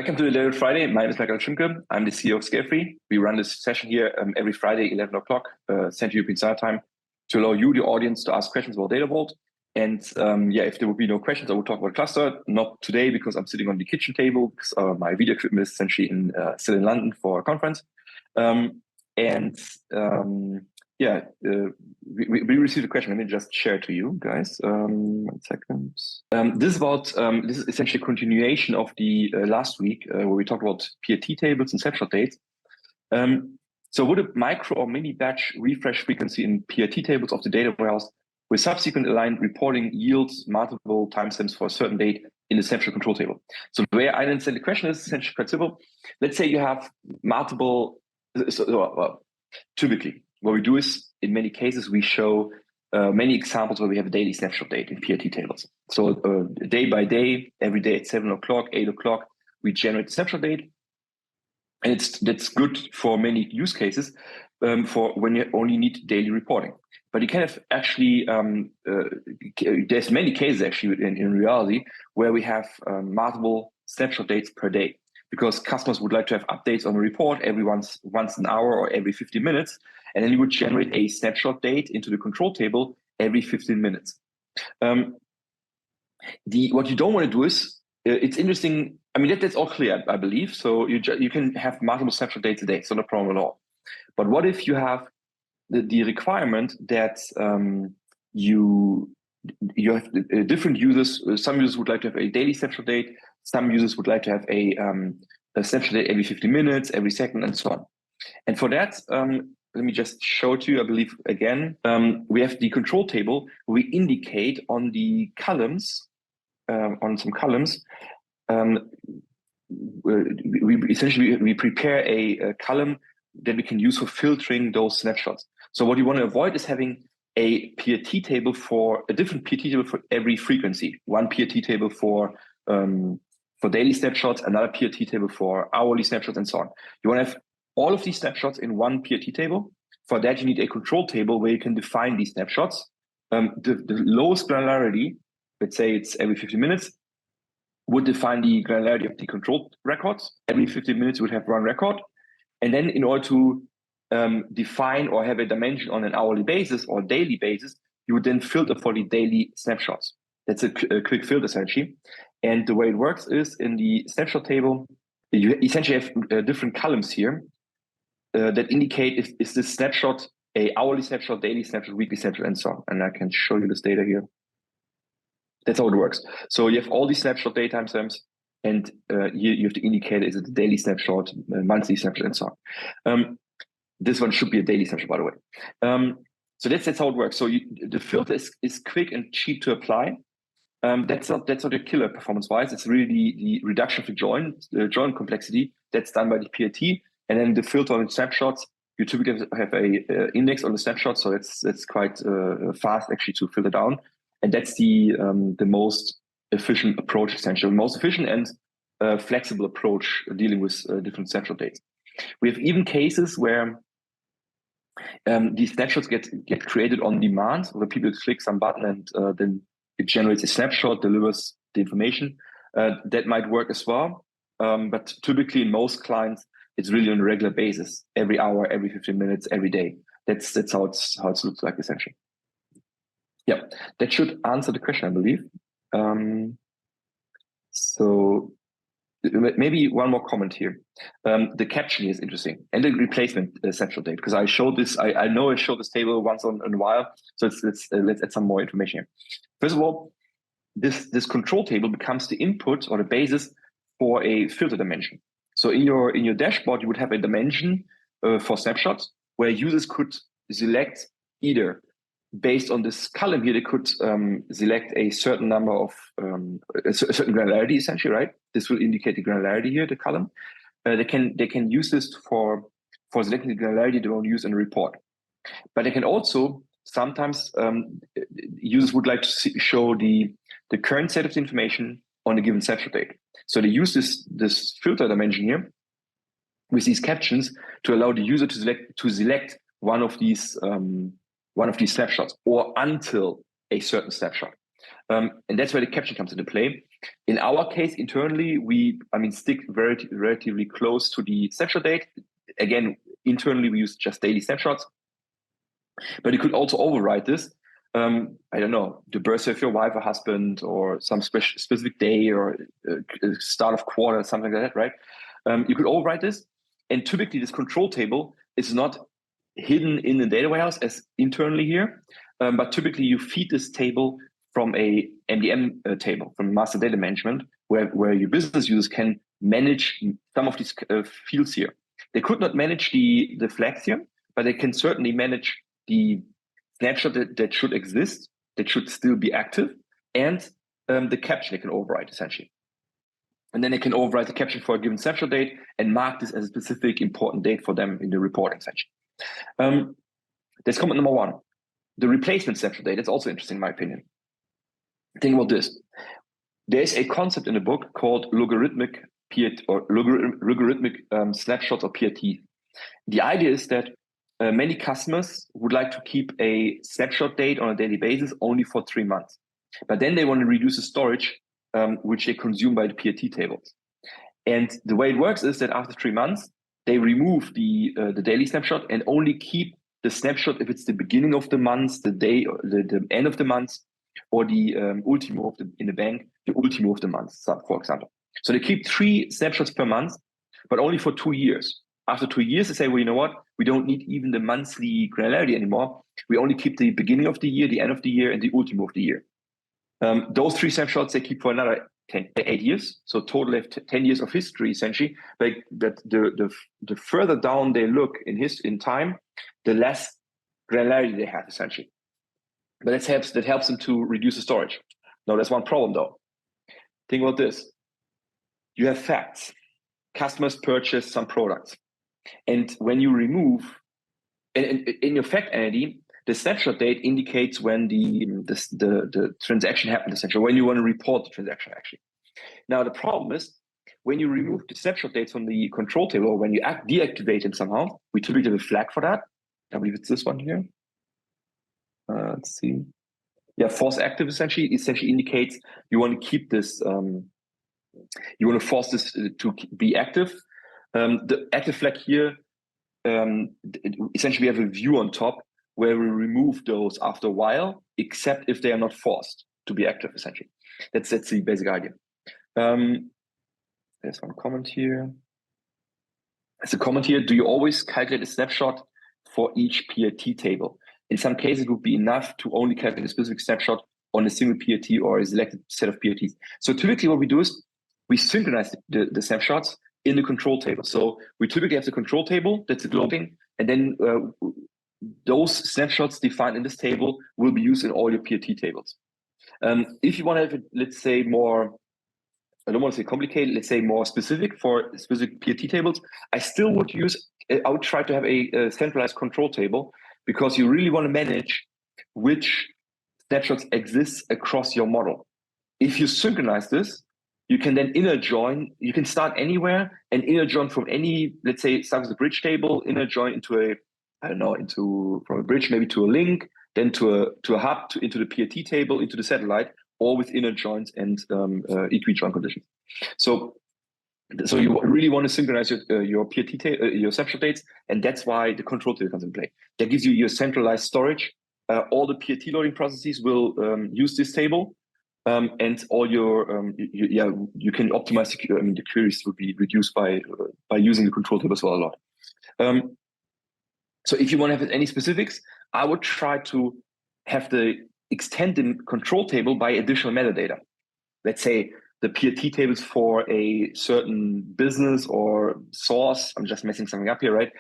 Welcome to the Daily Friday. My name is Michael Olschimke. I'm the CEO of Scalefree. We run this session here every Friday, 11 o'clock, Central European Standard Time, to allow you, the audience, to ask questions about Data Vault. And if there would be no questions, I would talk about cluster. Not today, because I'm sitting on the kitchen table, because my video equipment is essentially still in London for a conference. We received a question. Let me just share it to you guys. 1 second. This is essentially a continuation of the last week where we talked about PRT tables and snapshot dates. So would a micro or mini batch refresh frequency in PRT tables of the data warehouse with subsequent aligned reporting yields multiple timestamps for a certain date in the snapshot control table? So the way I understand the question is essentially quite simple. Let's say you have multiple, typically, what we do is, in many cases, we show many examples where we have a daily snapshot date in PRT tables. So day by day, every day at 7 o'clock, 8 o'clock, we generate a snapshot date. And that's good for many use cases for when you only need daily reporting. But you can have actually, there's many cases actually in reality where we have multiple snapshot dates per day, because customers would like to have updates on the report every once an hour or every 15 minutes. And then you would generate a snapshot date into the control table every 15 minutes. What you don't want to do is, it's interesting. I mean, that's all clear, I believe. So you can have multiple snapshot dates a day. So no problem at all. But what if you have the requirement that you have different users? Some users would like to have a daily snapshot date. Some users would like to have a snapshot date every 50 minutes, every second, and so on. And for that, let me just show it to you. I believe, again, we have the control table. We indicate on the columns, on some columns, we prepare a column that we can use for filtering those snapshots. So what you want to avoid is having a PRT table for a different PRT table for every frequency. One PRT table for daily snapshots, another PRT table for hourly snapshots, and so on. You want to have all of these snapshots in one PRT table. For that, you need a control table where you can define these snapshots. The lowest granularity, let's say it's every 50 minutes, would define the granularity of the control records. Every 50 minutes, you would have one record. And then in order to define or have a dimension on an hourly basis or daily basis, you would then filter for the daily snapshots. That's a quick filter, essentially. And the way it works is, in the snapshot table, you essentially have different columns here that indicate is this snapshot a hourly snapshot, daily snapshot, weekly snapshot, and so on. And I can show you this data here. That's how it works. So you have all these snapshot date timestamps, and you have to indicate, is it a daily snapshot, monthly snapshot, and so on. This one should be a daily snapshot, by the way. So that's how it works. So the filter is quick and cheap to apply. That's not a killer performance-wise. It's really the reduction of the join complexity that's done by the PRT, and then the filter on the snapshots. You typically have a index on the snapshot, so it's quite fast actually to filter down, and that's the most efficient approach, essentially, most efficient and flexible approach dealing with different snapshot dates. We have even cases where these snapshots get created on demand, where people click some button and then it generates a snapshot, delivers the information. That might work as well. But typically in most clients, it's really on a regular basis, every hour, every 15 minutes, every day. That's how it looks like, essentially. Yeah, that should answer the question, I believe. So maybe one more comment here. The caption is interesting, and the replacement snapshot date, because I showed this. I know I showed this table once in a while. So let's add some more information here. First of all, this control table becomes the input or the basis for a filter dimension. So in your dashboard, you would have a dimension for snapshots where users could select, either based on this column here, they could select a certain number of a certain granularity, essentially, right? This will indicate the granularity here, the column. They can use this for selecting the granularity they want to use in a report. But they can also sometimes users would like to show the current set of the information on a given snapshot date. So they use this filter dimension here with these captions to allow the user to select one of these snapshots, or until a certain snapshot. And that's where the caption comes into play. In our case, internally, we stick relatively close to the snapshot date. Again, internally, we use just daily snapshots. But you could also override this. I don't know, the birthday of your wife or husband, or some specific day, or start of quarter, something like that, right? You could override this. And typically, this control table is not hidden in the data warehouse as internally here, but typically you feed this table from a MDM table, from master data management, where your business users can manage some of these fields here. They could not manage the flags here, but they can certainly manage the snapshot that should exist, that should still be active, and the caption they can override, essentially. And then they can override the caption for a given snapshot date and mark this as a specific important date for them in the reporting section. That's comment number one. The replacement snapshot date, that's also interesting in my opinion. Think about this. There's a concept in the book called logarithmic snapshots, or PRT. The idea is that many customers would like to keep a snapshot date on a daily basis only for 3 months. But then they want to reduce the storage which they consume by the PRT tables. And the way it works is that after 3 months, they remove the daily snapshot and only keep the snapshot if it's the beginning of the month, the day, the end of the month, or the ultimo of in the bank, the ultimo of the month, for example. So they keep 3 snapshots per month, but only for 2 years. After 2 years, they say, well, you know what? We don't need even the monthly granularity anymore. We only keep the beginning of the year, the end of the year, and the ultimo of the year. Those 3 snapshots they keep for another 8 years. So total of 10 years of history, essentially. But the further down they look in time, the less granularity they have, essentially. But that helps them to reduce the storage. Now, there's one problem though. Think about this. You have facts. Customers purchase some products. And when you remove, in your fact entity, the snapshot date indicates when the transaction happened, essentially, when you want to report the transaction, actually. Now, the problem is, when you remove the snapshot dates from the control table, or when you deactivate them somehow, we typically have a flag for that. I believe it's this one here. Let's see. Yeah, force active essentially indicates you want to keep this, you want to force this to be active. The active flag here, essentially we have a view on top where we remove those after a while, except if they are not forced to be active, essentially. That's the basic idea. There's one comment here. There's a comment here. Do you always calculate a snapshot for each PRT table? In some cases, it would be enough to only calculate a specific snapshot on a single PRT or a selected set of PRTs. So typically what we do is we synchronize the snapshots in the control table. So we typically have the control table that's loading, and then those snapshots defined in this table will be used in all your PRT tables. If you want to have it, let's say more, I don't want to say complicated, let's say more specific for specific PRT tables, I would try to have a centralized control table, because you really want to manage which snapshots exist across your model. If you synchronize this, you can then inner join. You can start anywhere and inner join from any, let's say, start with a bridge table, inner join into from a bridge maybe to a link, then to a hub, into the PRT table, into the satellite, all with inner joins and equi-join conditions. So you really want to synchronize your PRT your snapshot dates, and that's why the control table comes in play. That gives you your centralized storage. All the PRT loading processes will use this table, and all your you can optimize the queries will be reduced by using the control table as well a lot. So if you want to have any specifics, I would try to have the extended control table by additional metadata. Let's say the PRT tables for a certain business or source, I'm just messing something up here, right?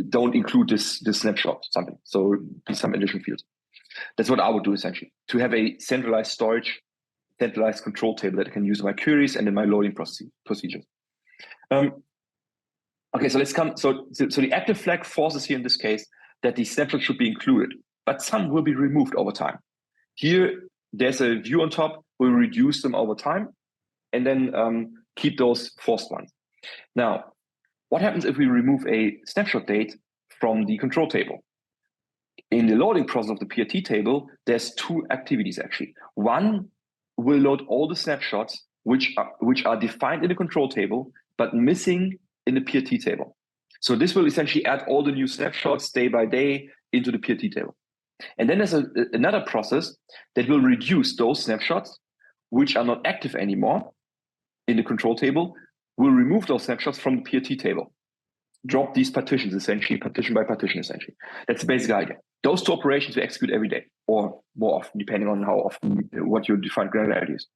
Don't include this snapshot, something. So be some additional fields. That's what I would do essentially, to have a centralized storage, centralized control table that I can use in my queries and in my loading procedures. Okay, so let's come. So the active flag forces here in this case that the snapshot should be included, but some will be removed over time. Here, there's a view on top. We'll reduce them over time, and then keep those forced ones. Now, what happens if we remove a snapshot date from the control table? In the loading process of the PRT table, there's 2 activities actually. One will load all the snapshots which are defined in the control table, but missing in the PRT table. So this will essentially add all the new snapshots day by day into the PRT table. And then there's another process that will reduce those snapshots which are not active anymore in the control table, will remove those snapshots from the PRT table. Drop these partitions, essentially, partition by partition, essentially. That's the basic idea. Those two operations we execute every day, or more often, depending on how often, what your defined granularity is.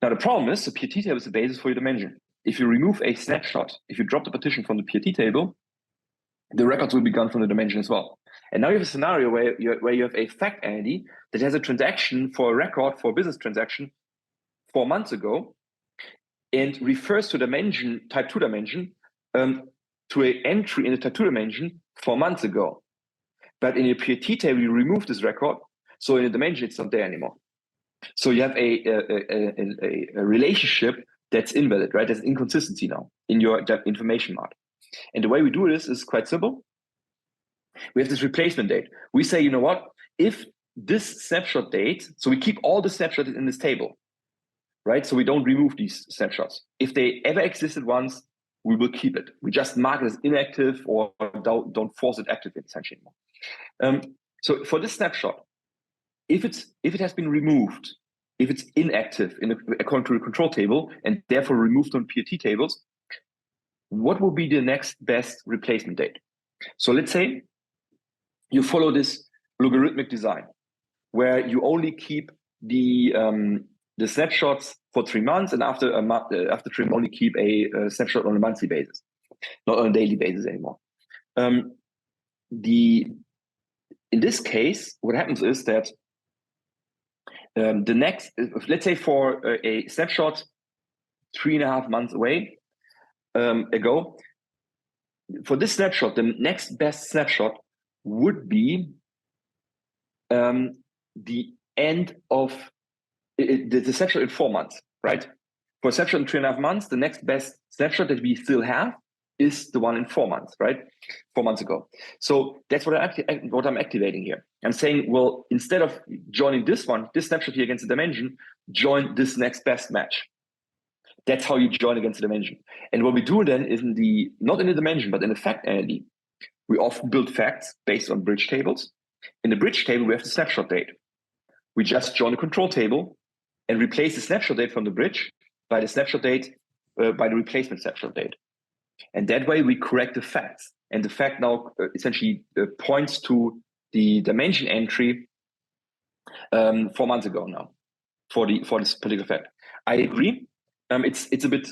Now, the problem is the PRT table is the basis for your dimension. If you remove a snapshot, if you drop the partition from the PRT table, the records will be gone from the dimension as well. And now you have a scenario where you have a fact entity that has a transaction for a record, for a business transaction 4 months ago, and refers to dimension, type 2 dimension, to an entry in the type 2 dimension 4 months ago. But in your PRT table, you remove this record, so in the dimension, it's not there anymore. So you have a relationship that's invalid, right? There's inconsistency now in your information mart. And the way we do this is quite simple. We have this replacement date. We say, you know what? If this snapshot date, so we keep all the snapshots in this table, right? So we don't remove these snapshots. If they ever existed once, we will keep it. We just mark it as inactive or don't force it active essentially anymore. So for this snapshot, if it has been removed, if it's inactive according to the control table and therefore removed on PRT tables, what will be the next best replacement date? So let's say you follow this logarithmic design where you only keep the snapshots for 3 months, and after 3 months, only keep a snapshot on a monthly basis, not on a daily basis anymore. In this case, what happens is that the next, let's say for a snapshot 3.5 months away ago, for this snapshot, the next best snapshot would be the end of the snapshot in 4 months, right? For a snapshot in 3.5 months, the next best snapshot that we still have is the one in 4 months, right? 4 months ago. So that's what I'm activating here. I'm saying, well, instead of joining this snapshot here against the dimension, join this next best match. That's how you join against the dimension. And what we do then is not in the dimension, but in the fact entity, we often build facts based on bridge tables. In the bridge table, we have the snapshot date. We just join the control table and replace the snapshot date from the bridge by the snapshot date, by the replacement snapshot date. And that way we correct the facts. And the fact now essentially points to the dimension entry 4 months ago now for this particular fact. I agree. It's a bit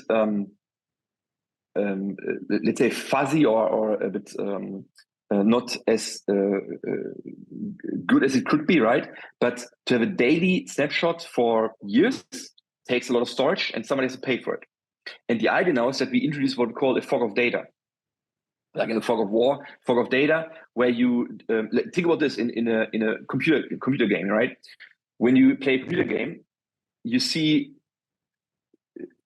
let's say fuzzy or a bit not as good as it could be, right? But to have a daily snapshot for years takes a lot of storage, and somebody has to pay for it. And the idea now is that we introduce what we call a fog of data, like in the fog of war, fog of data, where you think about this in a computer game, right? When you play a computer game, you see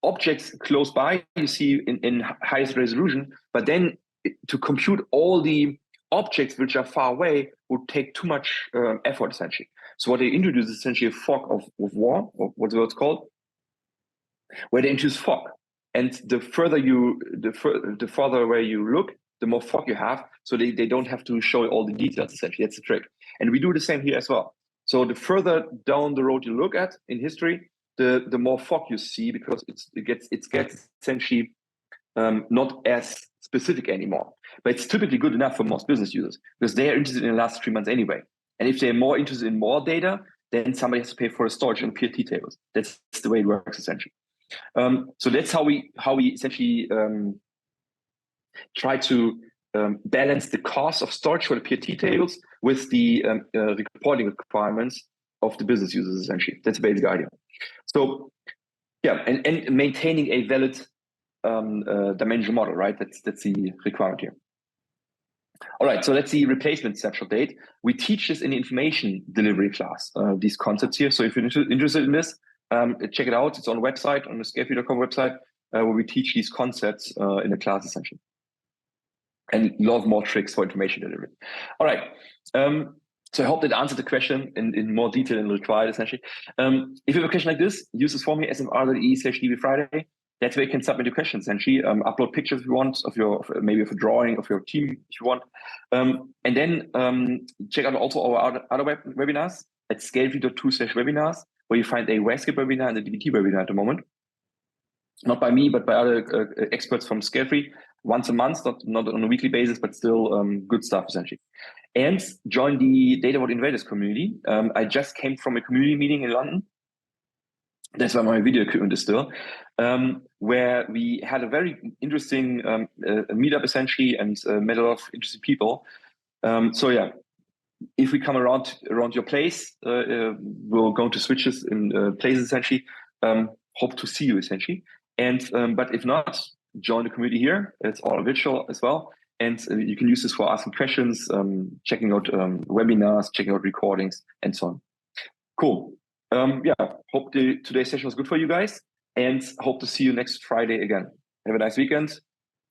objects close by, you see in highest resolution, but then to compute all the objects which are far away would take too much effort, essentially. So what they introduce is essentially a fog of war, or what's it's called, where they introduce fog. And the further where you look, the more fog you have, so they don't have to show all the details, essentially. That's the trick. And we do the same here as well. So the further down the road you look at in history, the more fog you see, because it gets essentially not as specific anymore. But it's typically good enough for most business users because they are interested in the last 3 months anyway. And if they're more interested in more data, then somebody has to pay for the storage on PRT tables. That's the way it works, essentially. So that's how we essentially try to balance the cost of storage for the PRT tables with the reporting requirements of the business users, essentially. That's the basic idea. So yeah, and maintaining a valid dimensional model, right? That's the requirement here. All right, so let's see replacement snapshot date. We teach this in the information delivery class, these concepts here. So if you're interested in this, check it out. It's on the website, on the scalefree.com website, where we teach these concepts in the class, essentially. And a lot more tricks for information delivery. All right. So I hope that answered the question in more detail than required, essentially. If you have a question like this, use this form here, smr.de/dbfriday. That's where you can submit your questions, essentially. Upload pictures if you want maybe of a drawing of your team if you want. And then check out also our other webinars at scalefree.to/webinars, where you find a RESCAPE webinar and a DBT webinar at the moment. Not by me, but by other experts from Scalefree, once a month, not on a weekly basis, but still good stuff, essentially. And join the Data Vault Invaders community. I just came from a community meeting in London. That's why my video equipment is still, where we had a very interesting meetup, essentially, and met a lot of interesting people. So yeah, if we come around your place, we'll go to switches in places, essentially. Hope to see you, essentially. And but if not, join the community here. It's all virtual as well. And you can use this for asking questions, checking out webinars, checking out recordings, and so on. Cool. Yeah, hope today's session was good for you guys, and hope to see you next Friday again. Have a nice weekend.